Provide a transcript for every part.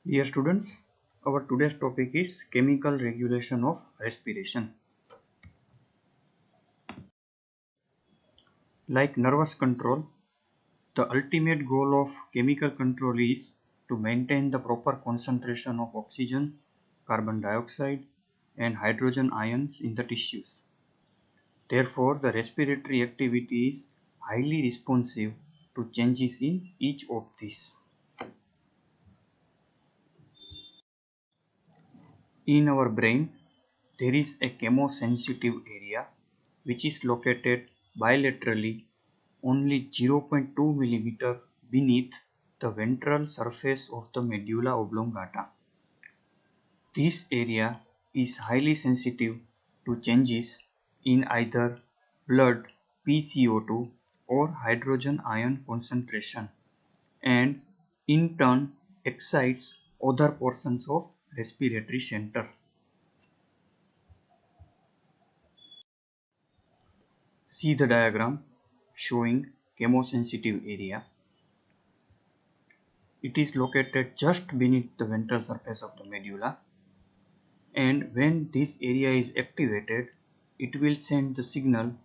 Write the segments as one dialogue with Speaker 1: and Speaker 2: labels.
Speaker 1: Dear students, our today's topic is chemical regulation of respiration. Like nervous control, the ultimate goal of chemical control is to maintain the proper concentration of oxygen, carbon dioxide, and hydrogen ions in the tissues. Therefore, the respiratory activity is highly responsive to changes in each of these. In our brain, there is a chemosensitive area which is located bilaterally only 0.2 mm beneath the ventral surface of the medulla oblongata. This area is highly sensitive to changes in either blood PCO2 or hydrogen ion concentration and in turn excites other portions of respiratory center. See the diagram showing chemosensitive area. It is located just beneath the ventral surface of the medulla, and when this area is activated, it will send the signal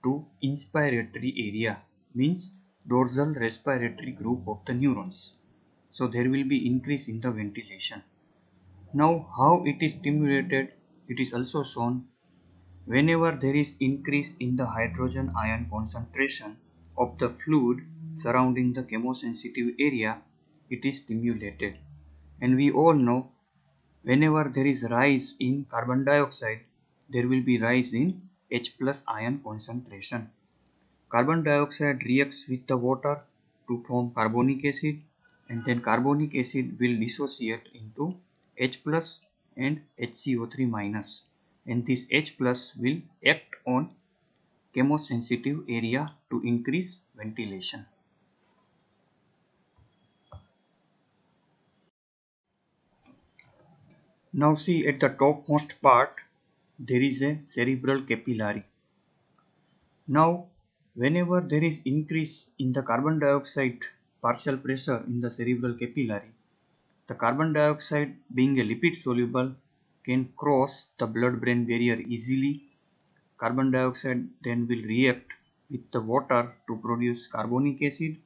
Speaker 1: to inspiratory area, means dorsal respiratory group of the neurons. So there will be increase in the ventilation. Now how it is stimulated, it is also shown. Whenever there is increase in the hydrogen ion concentration of the fluid surrounding the chemosensitive area, it is stimulated. And we all know whenever there is rise in carbon dioxide, there will be rise in H plus ion concentration. Carbon dioxide reacts with the water to form carbonic acid, and then carbonic acid will dissociate into H plus and HCO3 minus, and this H plus will act on chemosensitive area to increase ventilation. Now see at the topmost part there is a cerebral capillary. Now whenever there is increase in the carbon dioxide partial pressure in the cerebral capillary, the carbon dioxide, being a lipid soluble, can cross the blood-brain barrier easily. Carbon dioxide then will react with the water to produce carbonic acid,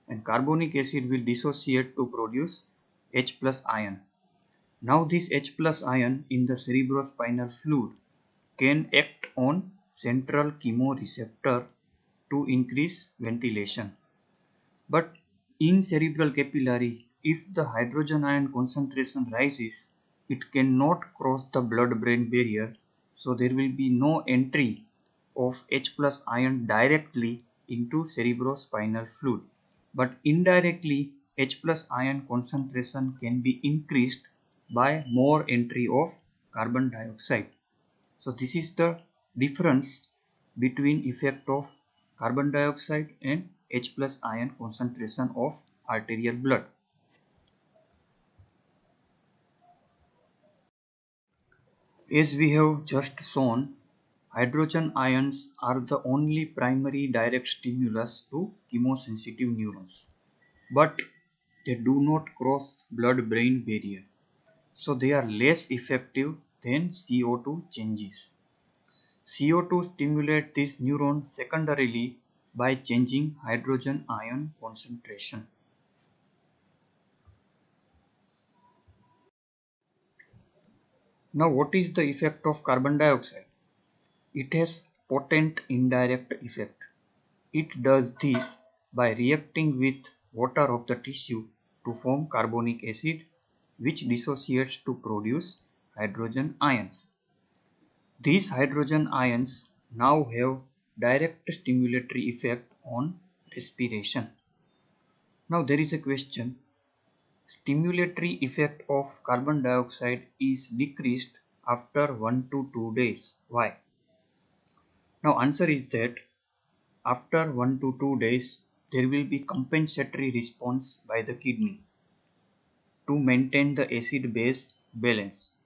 Speaker 1: and carbonic acid will dissociate to produce H plus ion. Now this H plus ion in the cerebrospinal fluid can act on central chemoreceptor to increase ventilation. But in cerebral capillary, if the hydrogen ion concentration rises, it cannot cross the blood-brain barrier, so there will be no entry of H plus ion directly into cerebrospinal fluid. But indirectly, H plus ion concentration can be increased by more entry of carbon dioxide. So this is the difference between effect of carbon dioxide and H plus ion concentration of arterial blood. As we have just shown, hydrogen ions are the only primary direct stimulus to chemosensitive neurons, but they do not cross blood-brain barrier, so they are less effective than CO2 changes. CO2 stimulates this neuron secondarily by changing hydrogen ion concentration. Now, what is the effect of carbon dioxide? It has potent indirect effect. It does this by reacting with water of the tissue to form carbonic acid, which dissociates to produce hydrogen ions. These hydrogen ions now have direct stimulatory effect on respiration. Now there is a question. Stimulatory effect of carbon dioxide is decreased after 1 to 2 days. Why? Now answer is that after 1 to 2 days there will be compensatory response by the kidney to maintain the acid base balance.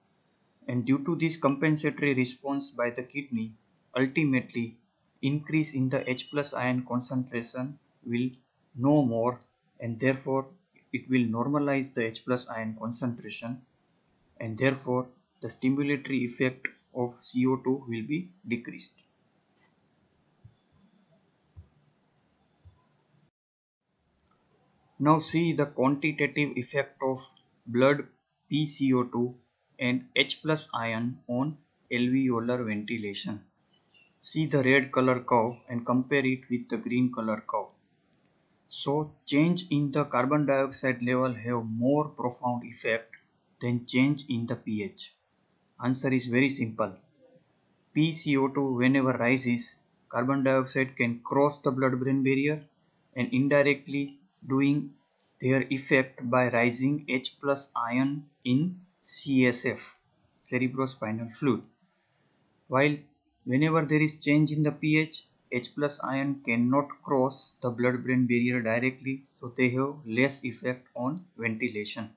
Speaker 1: And due to this compensatory response by the kidney, ultimately increase in the H plus ion concentration will no more, and therefore it will normalize the H plus ion concentration, and therefore the stimulatory effect of CO2 will be decreased. Now see the quantitative effect of blood PCO2 and H plus ion on alveolar ventilation. See the red color curve and compare it with the green color curve. So change in the carbon dioxide level have more profound effect than change in the pH. Answer is very simple. PCO2 whenever rises, carbon dioxide can cross the blood-brain barrier and indirectly doing their effect by rising H plus ion in CSF, cerebrospinal fluid. While whenever there is change in the pH, H plus ion cannot cross the blood-brain barrier directly, so they have less effect on ventilation.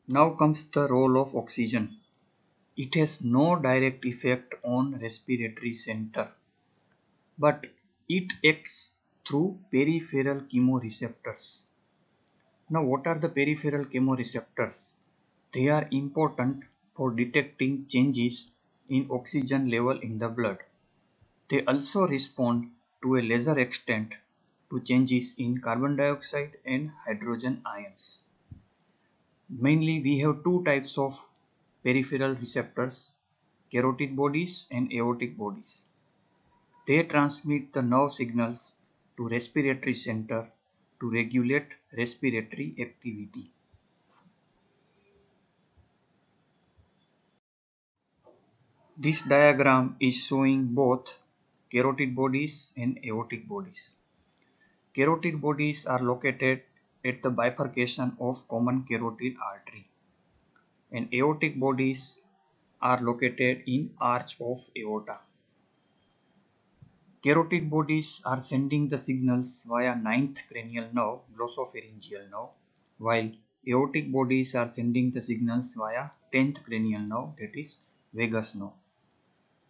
Speaker 1: Now comes the role of oxygen. It has no direct effect on respiratory center, but it acts through peripheral chemoreceptors. Now, what are the peripheral chemoreceptors? They are important for detecting changes in oxygen level in the blood. They also respond to a lesser extent to changes in carbon dioxide and hydrogen ions. Mainly, we have two types of peripheral receptors, carotid bodies and aortic bodies. They transmit the nerve signals to respiratory center to regulate respiratory activity. This diagram is showing both carotid bodies and aortic bodies. Carotid bodies are located at the bifurcation of common carotid artery, and aortic bodies are located in arch of aorta. Carotid bodies are sending the signals via ninth cranial nerve, glossopharyngeal nerve, while aortic bodies are sending the signals via 10th cranial nerve, that is vagus nerve.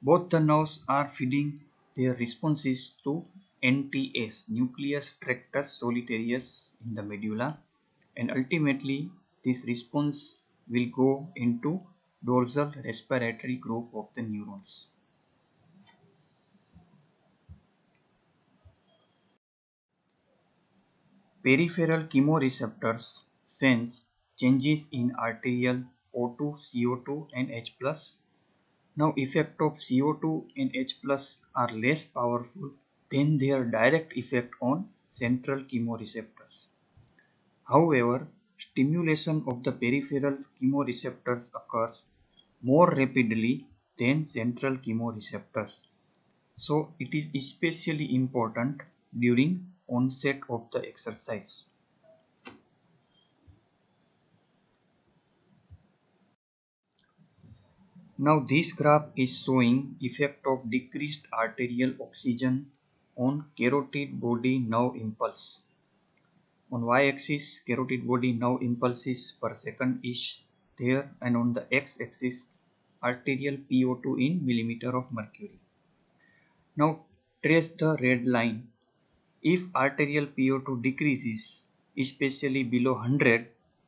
Speaker 1: Both the nerves are feeding their responses to NTS, nucleus tractus solitarius in the medulla, and ultimately this response will go into dorsal respiratory group of the neurons. Peripheral chemoreceptors sense changes in arterial O2, CO2 and H+. Now effect of CO2 and H+ are less powerful than their direct effect on central chemoreceptors. However, stimulation of the peripheral chemoreceptors occurs more rapidly than central chemoreceptors. So it is especially important during onset of the exercise. Now this graph is showing effect of decreased arterial oxygen on carotid body nerve impulse. On y-axis, carotid body nerve impulses per second is there, and on the x-axis, arterial PO2 in millimeter of mercury. Now trace the red line. If arterial PO2 decreases, especially below 100,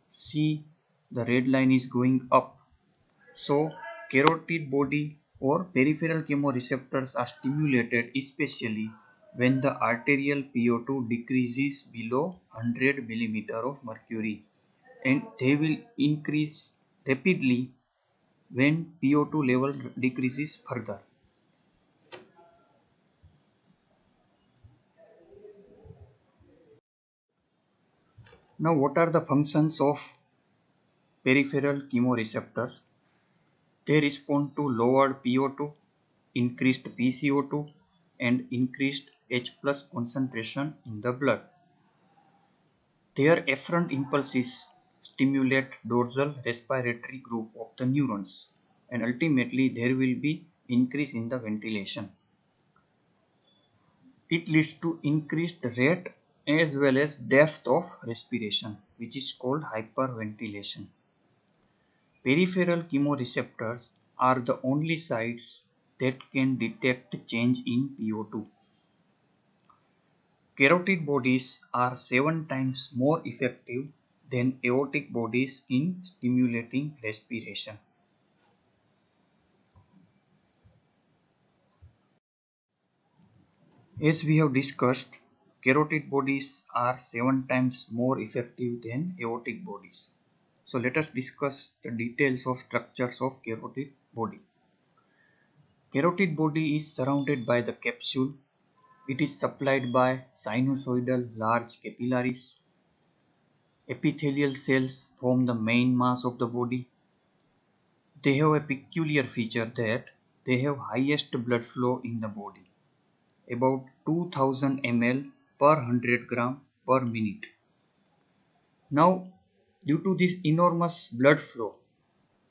Speaker 1: see the red line is going up. So carotid body or peripheral chemoreceptors are stimulated especially when the arterial PO2 decreases below 100 millimeter of mercury, and they will increase rapidly when PO2 level decreases further. Now what are the functions of peripheral chemoreceptors? They respond to lowered PO2, increased PCO2, and increased H plus concentration in the blood. Their efferent impulses stimulate dorsal respiratory group of the neurons, and ultimately there will be increase in the ventilation. It leads to increased rate as well as depth of respiration, which is called hyperventilation. Peripheral chemoreceptors are the only sites that can detect change in PO2. Carotid bodies are 7 times more effective than aortic bodies in stimulating respiration. As we have discussed, carotid bodies are 7 times more effective than aortic bodies. So let us discuss the details of structures of carotid body. Carotid body is surrounded by the capsule. It is supplied by sinusoidal large capillaries. Epithelial cells form the main mass of the body. They have a peculiar feature that they have highest blood flow in the body, about 2000 ml per 100 gram per minute. Now, due to this enormous blood flow,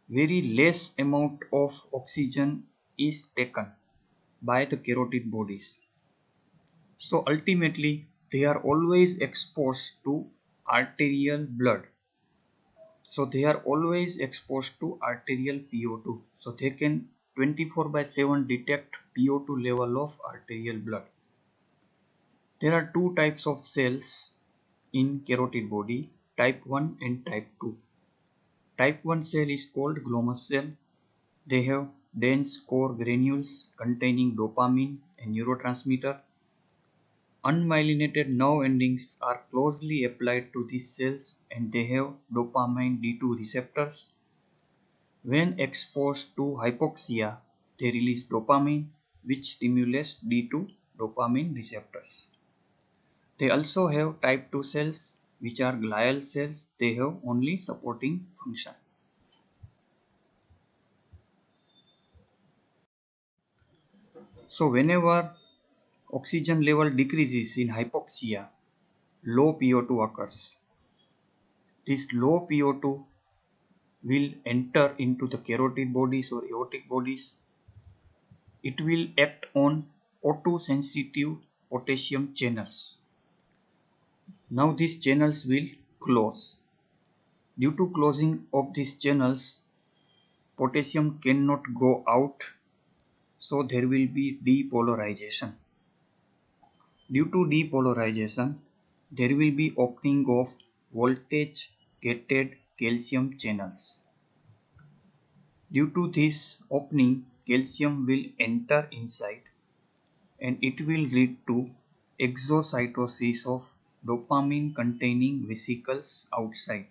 Speaker 1: very less amount of oxygen is taken by the carotid bodies. So ultimately, they are always exposed to arterial blood. So they are always exposed to arterial PO2. So they can 24 by 7 detect PO2 level of arterial blood. There are two types of cells in carotid body, type 1 and type 2. Type 1 cell is called glomus cell. They have dense core granules containing dopamine and neurotransmitter. Unmyelinated nerve endings are closely applied to these cells and they have dopamine D2 receptors. When exposed to hypoxia, they release dopamine, which stimulates D2 dopamine receptors. They also have type 2 cells, which are glial cells. They have only supporting function. So whenever oxygen level decreases in hypoxia, low PO2 occurs. This low PO2 will enter into the carotid bodies or aortic bodies. It will act on O2 sensitive potassium channels. Now these channels will close. Due to closing of these channels, potassium cannot go out, so there will be depolarization. Due to depolarization, there will be opening of voltage gated calcium channels. Due to this opening, calcium will enter inside and it will lead to exocytosis of dopamine containing vesicles outside.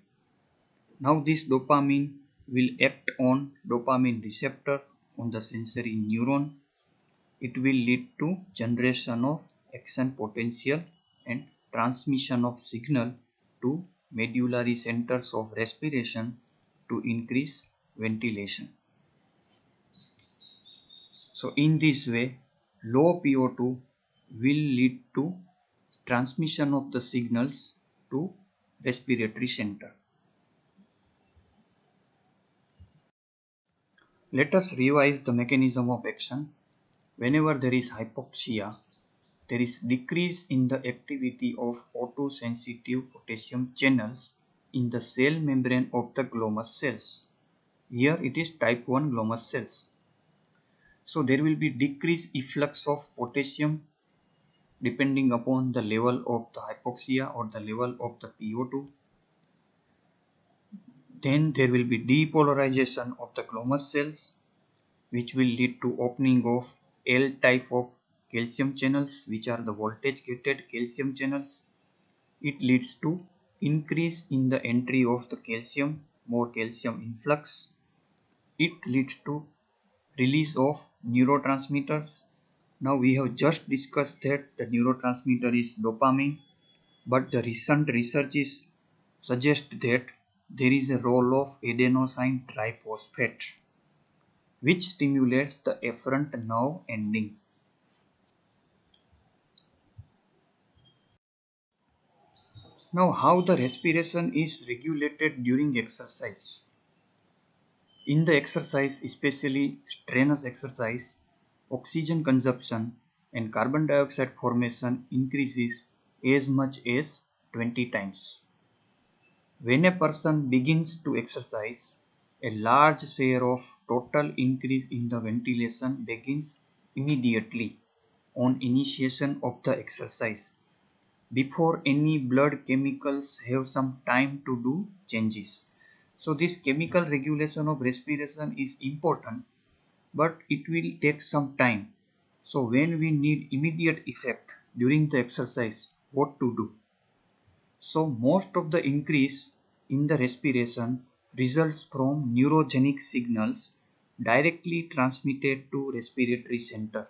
Speaker 1: Now this dopamine will act on dopamine receptor on the sensory neuron. It will lead to generation of action potential and transmission of signal to medullary centers of respiration to increase ventilation. So in this way, low PO2 will lead to transmission of the signals to respiratory center. Let us revise the mechanism of action. Whenever there is hypoxia, there is decrease in the activity of O2 sensitive potassium channels in the cell membrane of the glomus cells. Here it is type 1 glomus cells. So there will be decreased efflux of potassium depending upon the level of the hypoxia or the level of the PO2. Then there will be depolarization of the glomus cells, which will lead to opening of L type of calcium channels, which are the voltage gated calcium channels. It leads to increase in the entry of the calcium, more calcium influx. It leads to release of neurotransmitters. Now we have just discussed that the neurotransmitter is dopamine, but the recent researches suggest that there is a role of adenosine triphosphate, which stimulates the afferent nerve ending. Now, how the respiration is regulated during exercise. In the exercise, especially strenuous exercise, oxygen consumption and carbon dioxide formation increases as much as 20 times. When a person begins to exercise, a large share of total increase in the ventilation begins immediately on initiation of the exercise. before any blood chemicals have some time to do changes. So this chemical regulation of respiration is important, but it will take some time. So when we need immediate effect during the exercise, what to do? So most of the increase in the respiration results from neurogenic signals directly transmitted to respiratory center.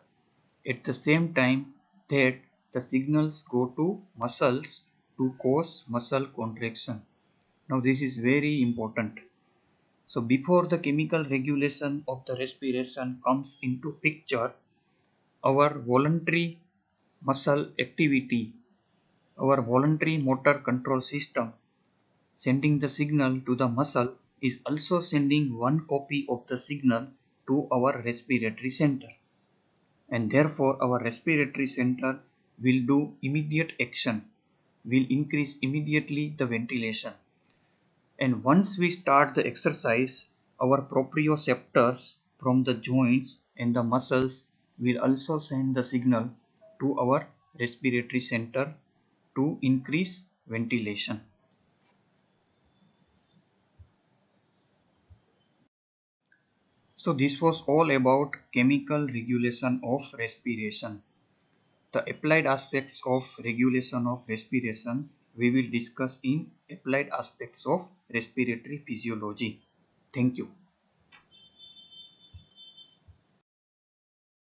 Speaker 1: At the same time that the signals go to muscles to cause muscle contraction. Now this is very important. So before the chemical regulation of the respiration comes into picture, our voluntary muscle activity, our voluntary motor control system sending the signal to the muscle is also sending one copy of the signal to our respiratory center, and therefore our respiratory center will do immediate action, will increase immediately the ventilation. And once we start the exercise, our proprioceptors from the joints and the muscles will also send the signal to our respiratory center to increase ventilation. So this was all about chemical regulation of respiration. The applied aspects of regulation of respiration we will discuss in applied aspects of respiratory physiology. Thank you.